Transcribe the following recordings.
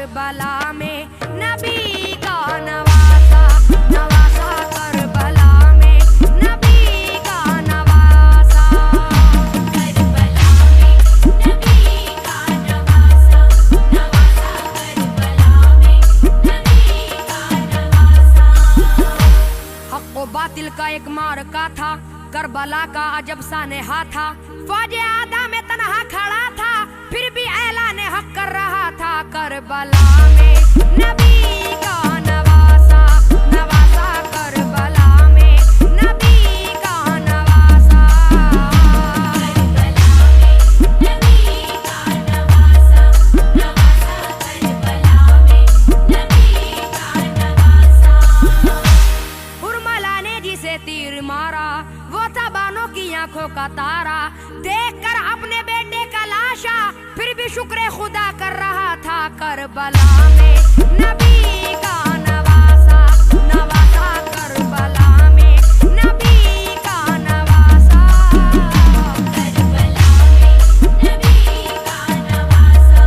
Karbala में नबी का नवासा, नवासा Karbala में नबी का नवासा, करबला में नबी का नवासा, नवासा करबला में नबी का नवासा। हक व बातिल का एक मारका था, करबला का अजब सा नेहा था। फौजे आदा में तनहा खड़ा था, फिर भी ऐलान हक कर रहा था। करबला में नबी का नवासा, नवासा करबला में नबी का नवासा, करबला में नबी का नवासा, नवासा करबला में नबी का नवासा। हुरमला ने जिसे तीर मारा, वो था बानों की आंखों का तारा। देखकर अपने बेटे का लाशा, फिर भी शुक्र खुदा कर रहा था। करबला में नबी का नवासा, नवासा करबला में नबी का नवासा, करबला में नबी का नवासा,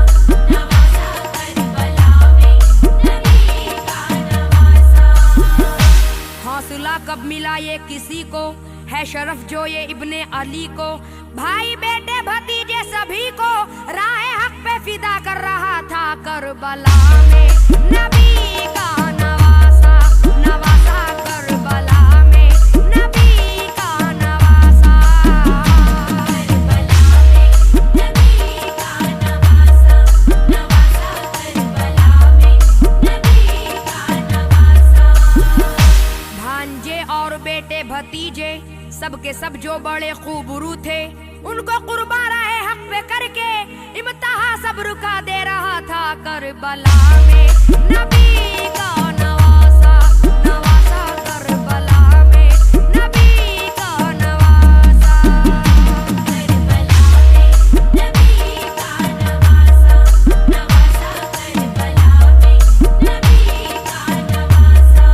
नवासा करबला में नबी का नवासा। हौसला कब मिला ये किसी को, है शरफ जो ये इब्ने अली को। भाई बेटे भतीजे सभी को राह हक पे फिदा कर रहा था। करबला में नबी का नवासा, नवासा करबला में नबी का नवासा, करबला में नबी का नवासा, नवासा करबला में नबी का नवासा। भांजे और बेटे भतीजे सबके सब जो बड़े खूबरू थे, उनको कुर्बान रहे हक पे करके इम्तिहा सब्र का दे रहा था। करबला में नबी का नवासा, नवासा करबला में नबी का नवासा, करबला में नबी का नवासा, नवासा करबला में नबी का नवासा।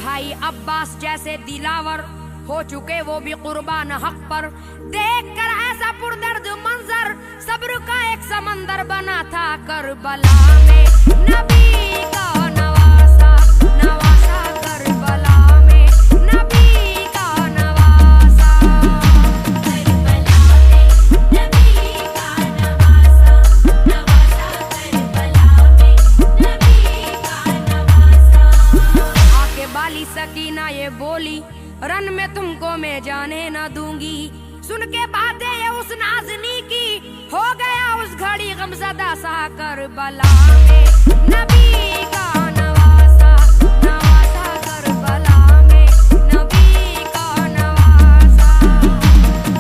भाई अब्बास जैसे दिलावर हो चुके वो भी कुर्बान हक पर। देखकर ऐसा पुरदर्द मंजर सब्र का एक समंदर बना था। करबला में नबी का नवासा, नवासा करबला में नबी का नवासा, करबला में नबी का नवासा, नवासा करबला में नबी का नवासा। आके बाली सकीना ये बोली, रन में तुमको मैं जाने न दूंगी। सुन के बातें ये उस नाज़नी की, हो गया उस घड़ी गमज़दा सा। करबला में नबी का नवासा, नवासा करबला में नबी का नवासा,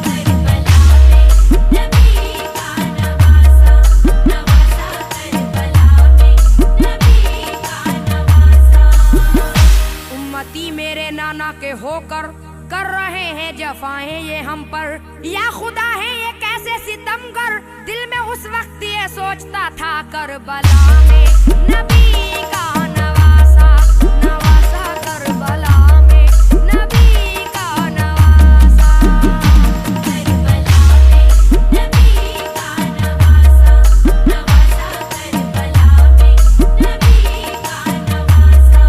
करबला में नबी का नवासा, नवासा करबला में नबी का नवासा। उम्मती मेरे नाना के होकर कर रहे हैं जफाएं ये हम पर, या खुदा है ये कैसे सितमगर। दिल में उस वक्त ये सोचता था। करबला में नबी का नवासा, नवासा करबला में नबी का नवासा, करबला में नबी का नवासा, नवासा करबला में नबी का नवासा।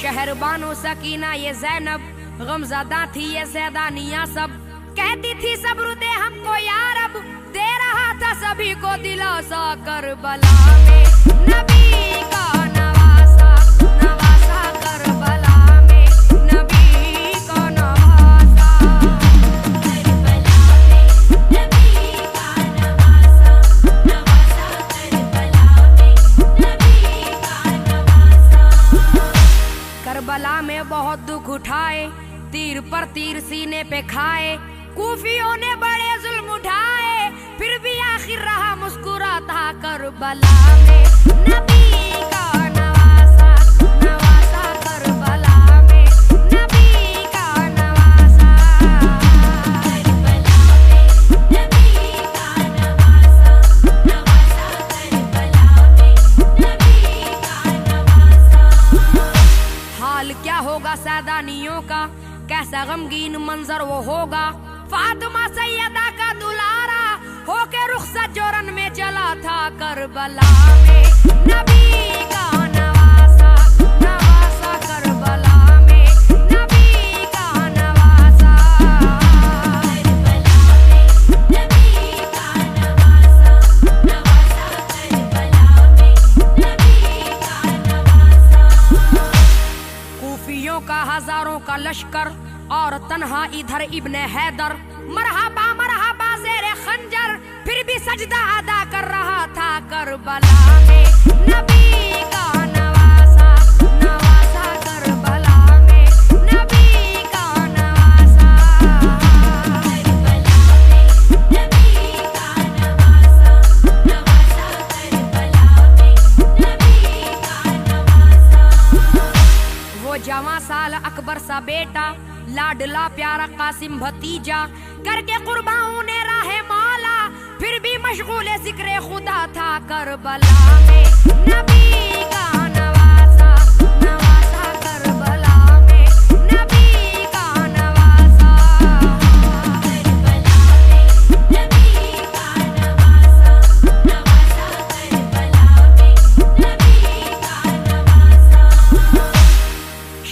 शहरबानो सकीना ये ज़ैनब, गमज़दा थी ये ज़ैदानिया सब। कहती थी सब्र दे हमको या रब, दे रहा था सभी को दिलासा। करबला में नबी का नवासा, नवासा करबला में नबी का नवासा, करबला में नबी का नवासा, नवासा करबला में नबी का नवासा। करबला में बहुत दुख उठाए, तीर पर तीर सीने पे खाए। कूफियों ने बड़े जुल्म उठाए, फिर भी आखिर रहा मुस्कुराता। करबला में नबी का नवासा, नवासा करबला में नबी का नवासा, करबला में नबी का नवासा, नवासा करबला में नबी का नवासा। हाल क्या होगा सैदानियों का, कैसा गमगीन मंजर वो होगा। फातिमा सैयदा का दुलारा होके रुखसत जोरन में चला था करबला में। नबी का नवासा नवासा करबला में, नबी का नवासा करबला में, नबी का नवासा नवासा करबला में, नबी का नवासा। कूफियों का हजारों का लश्कर और तन्हा इधर इब्ने हैदर, मरहबा मरहबा ज़ेरे खंजर, फिर भी सजदा अदा कर रहा था करबला में। नबी का नवासा नवासा करबला में, नबी का नवासा करबला में, नबी का नवासा नवासा करबला में, नबी का नवासा। वो जवां साल अकबर सा बेटा, लाडला प्यारा कासिम भतीजा, करके कुर्बाओं ने राहे मौला, फिर भी मशगूल जिक्र खुदा था करबला में। नबी का नवासा नवासा करबला में, नबी का नवासा करबला में, नबी का नवासा नवासा करबला में, नबी का नवासा।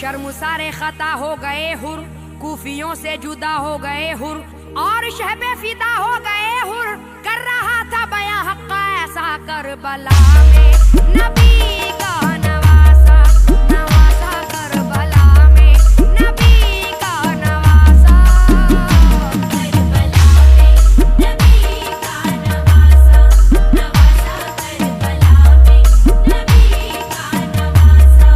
शर्मसारे खता हो गए हुर, कूफियों से जुदा हो गए हुर, और शहबे फिदा हो गए हुर, कर रहा था बयां हक़ ऐसा करबला में। नबी का नवासा नवासा करबला में, नबी का नवासा करबला में, नबी का नवासा नवासा करबला में, नबी का नवासा।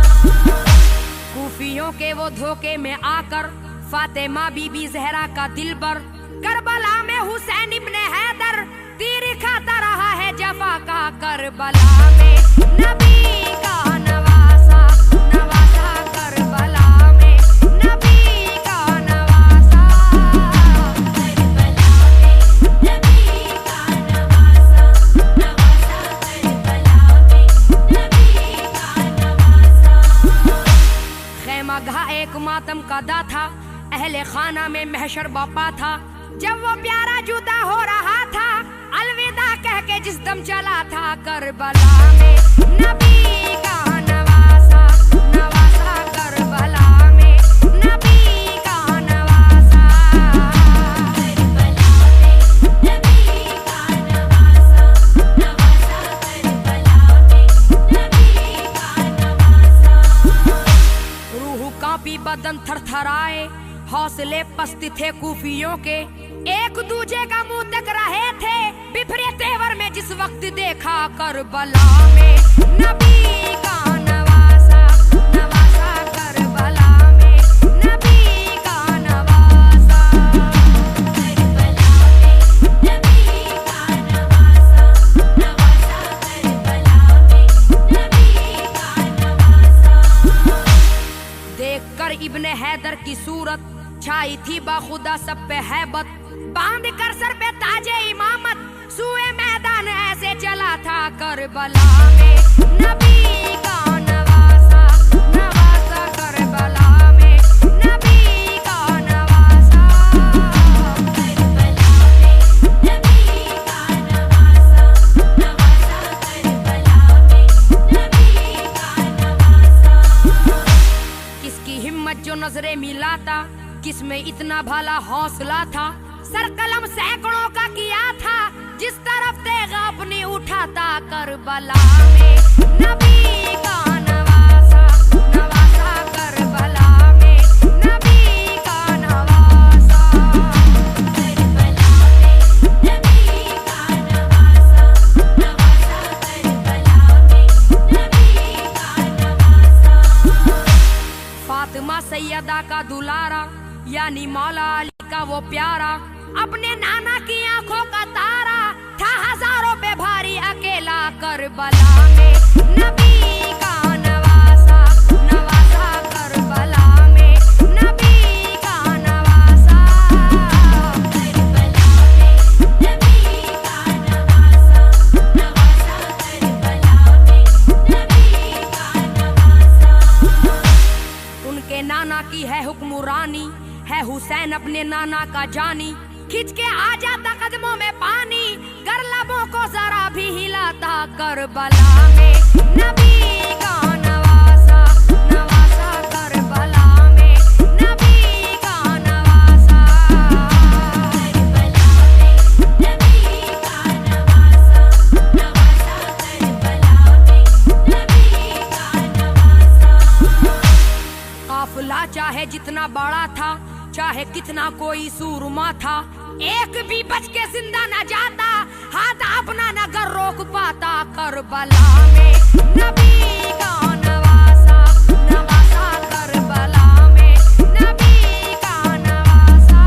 कूफियों के वो धोखे में आकर फातिमा बीबी जहरा का दिलबर, करबला में हुसैन इब्ने हैदर, तीर खाता रहा है जफा का करबला में। नबी का नवासा नवासा करबला में, नबी का नवासा करबला में, नबी का नवासा नवासा करबला में, नबी का नवासा। खैमा घा एक मातम का दा था, अहले खाना में महशर बापा था, जब वो प्यारा जुदा हो रहा था, अलविदा कह के जिस दम चला था करबला में। नबी का नवासा नवासा करबला में, नबी का नवासा करबला में, नबी का नवासा नवासा करबला में, नबी का नवासा। रूह कांपी बदन थरथराए, हौसले पस्त थे कूफियों के, एक दूजे का मुंह तक रहे थे, बिफरे तेवर में जिस वक्त देखा करबला में। नबी का नवासा नवासा करबला में, नबी का नवासा करबला में, नबी का नवासा नवासा करबला में, नबी का नवासा। देखकर इब्ने हैदर की सूरत, छाई थी बाखुदा सब पे हैबत, बांध कर सर पे ताजे इमामत, सुए मैदान ऐसे चला था करबला में। नबी का नवासा नवासा करबला में, नबी का नवासा करबला में, नबी का नवासा नवासा करबला में, नबी का नवासा। किसकी हिम्मत जो नजरे मिलाता, किसमें इतना भला हौसला था, सर कलम सैकड़ों का किया था, जिस तरफ तेगा अपनी उठाता करबला में। नबी का नवासा नवासा करबला में, नबी का नवासा करबला में, नबी का नवासा नवासा करबला में, नबी का नवासा। फातिमा सैयदा का दुलारा, यानी मौला अली का वो प्यारा, अपने नाना की आंखों का तारा था, हजारों पे भारी अकेला करबला में। नबी का नवासा नवासा करबला में, नबी का नवासा करबला में, नबी का नवासा नवासा करबला में, नबी का नवासा। उनके नाना की है हुक्मरानी, है हुसैन अपने नाना का जानी, खिंच के आ जाता कदमों में पानी, गर लबों को जरा भी हिलाता करबला में नबी का नवासा नवासा करबला में नबी का नवासा करबला में नबी का नवासा नवासा करबला में नबी का नवासा। काफिला चाहे जितना बड़ा था, चाहे कितना कोई सूरमा था, एक भी बच के जिंदा न जाता, हाथ अपना नगर रोक पाता करबला में नबी का नवासा नवासा करबला में नबी का नवासा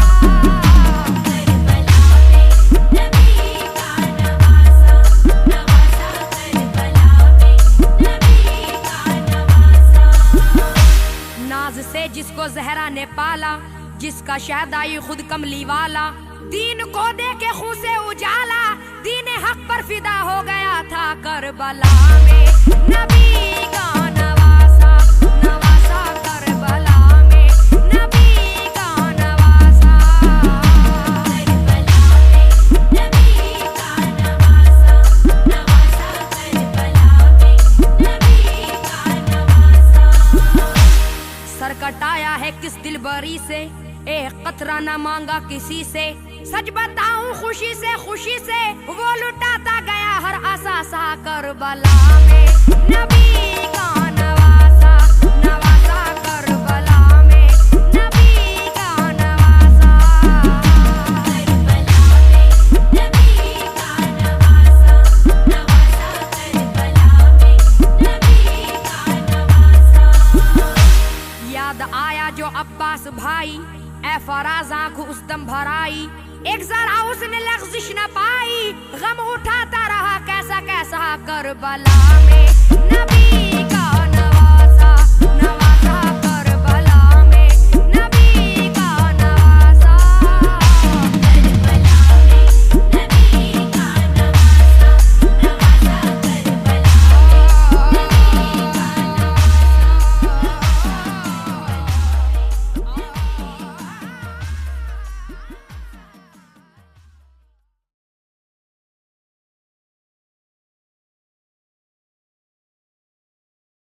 करबला में नबी का नवासा नवासा करबला में नबी का नवासा। नाज से जिसको जहरा ने पाला, जिसका शहदाई खुद कमली वाला, दीन को दे के खून से उजाला, दीन हक पर फिदा हो गया था करबला में नबी का नवासा नवासा करबला में नबी का नवासा करबला में नबी का नवासा नवासा करबला में नबी का नवासा। सर कटाया है किस दिलबरी से, एक कतरा न मांगा किसी से, सच बताऊं खुशी से वो लुटाता गया हर आसा सा करबला में नबी का नवासा नवासा करबला में नबी का नवासा करबला में नबी का नवासा नवासा करबला में नबी का नवासा। याद आया जो अब्बास भाई, ए फराज आंख उस दम भराई, एक जरा उसने लग़्ज़िश न पाई, गम उठाता रहा कैसा कैसा करबला में नबी